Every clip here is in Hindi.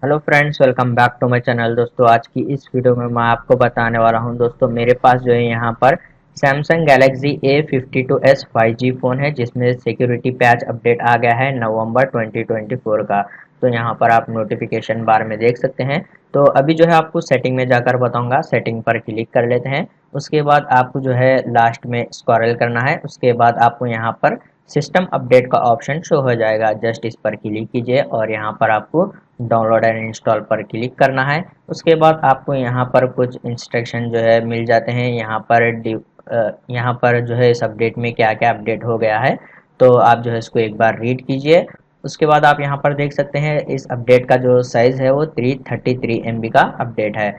Hello friends, welcome back to my channel. दोस्तों, आज की इस वीडियो में मैं आपको बताने वाला हूं। दोस्तों, मेरे पास जो है यहाँ पर Samsung Galaxy A52s 5G phone है, जिसमें सिक्योरिटी पैच अपडेट आ गया है नवंबर 2024 का। तो यहाँ पर आप नोटिफिकेशन बार में देख सकते हैं। तो अभी जो है आपको सेटिंग में जाकर बताऊंगा। सेटिंग पर क्लिक कर लेते हैं। उसके बाद आपको जो है लास्ट में स्क्रॉल करना है। उसके बाद आपको यहाँ पर सिस्टम अपडेट का ऑप्शन शो हो जाएगा। जस्ट इस पर क्लिक कीजिए और यहाँ पर आपको डाउनलोड एंड इंस्टॉल पर क्लिक करना है। उसके बाद आपको यहाँ पर कुछ इंस्ट्रक्शन जो है मिल जाते हैं। यहाँ पर जो है इस अपडेट में क्या क्या अपडेट हो गया है, तो आप जो है इसको एक बार रीड कीजिए। उसके बाद आप यहाँ पर देख सकते हैं इस अपडेट का जो साइज़ है वो 333 MB का अपडेट है।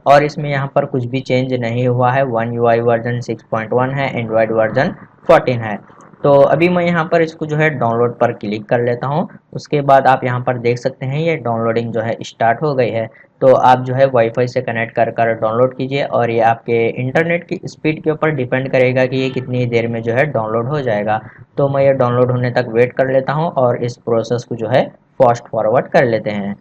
और इसमें यहाँ पर कुछ भी चेंज नहीं हुआ है। वन यूआई वर्जन 6.1 है, एंड्रॉयड वर्जन 14 है। तो अभी मैं यहाँ पर इसको जो है डाउनलोड पर क्लिक कर लेता हूँ। उसके बाद आप यहाँ पर देख सकते हैं ये डाउनलोडिंग जो है स्टार्ट हो गई है। तो आप जो है वाईफाई से कनेक्ट कर कर डाउनलोड कीजिए और ये आपके इंटरनेट की स्पीड के ऊपर डिपेंड करेगा कि ये कितनी देर में जो है डाउनलोड हो जाएगा। तो मैं ये डाउनलोड होने तक वेट कर लेता हूँ और इस प्रोसेस को जो है फास्ट फॉरवर्ड कर लेते हैं।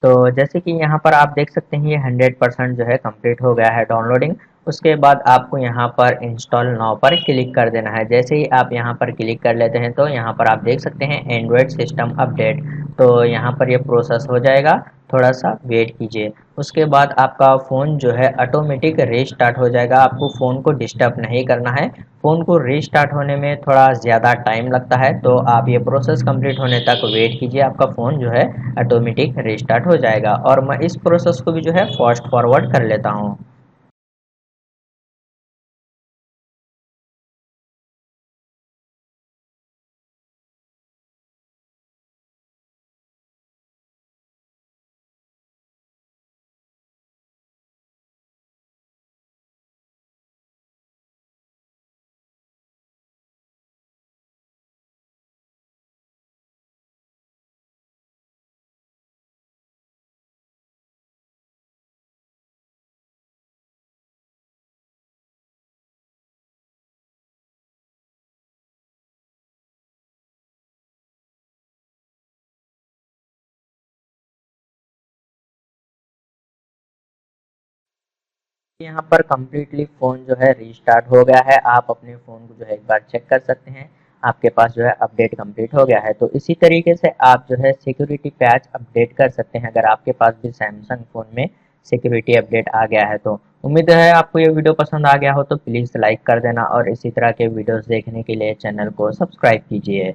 तो जैसे कि यहाँ पर आप देख सकते हैं ये 100% जो है कंप्लीट हो गया है डाउनलोडिंग। उसके बाद आपको यहाँ पर इंस्टॉल नाउ पर क्लिक कर देना है। जैसे ही आप यहाँ पर क्लिक कर लेते हैं तो यहाँ पर आप देख सकते हैं एंड्रॉयड सिस्टम अपडेट। तो यहाँ पर ये प्रोसेस हो जाएगा, थोड़ा सा वेट कीजिए। उसके बाद आपका फ़ोन जो है ऑटोमेटिक रीस्टार्ट हो जाएगा। आपको फ़ोन को डिस्टर्ब नहीं करना है। फ़ोन को रीस्टार्ट होने में थोड़ा ज़्यादा टाइम लगता है, तो आप ये प्रोसेस कंप्लीट होने तक वेट कीजिए। आपका फ़ोन जो है ऑटोमेटिक रीस्टार्ट हो जाएगा और मैं इस प्रोसेस को भी जो है फास्ट फॉरवर्ड कर लेता हूँ। यहाँ पर कम्प्लीटली फ़ोन जो है रीस्टार्ट हो गया है। आप अपने फ़ोन को जो है एक बार चेक कर सकते हैं। आपके पास जो है अपडेट कंप्लीट हो गया है। तो इसी तरीके से आप जो है सिक्योरिटी पैच अपडेट कर सकते हैं, अगर आपके पास भी सैमसंग फ़ोन में सिक्योरिटी अपडेट आ गया है। तो उम्मीद है आपको ये वीडियो पसंद आ गया हो, तो प्लीज़ लाइक कर देना और इसी तरह के वीडियोस देखने के लिए चैनल को सब्सक्राइब कीजिए।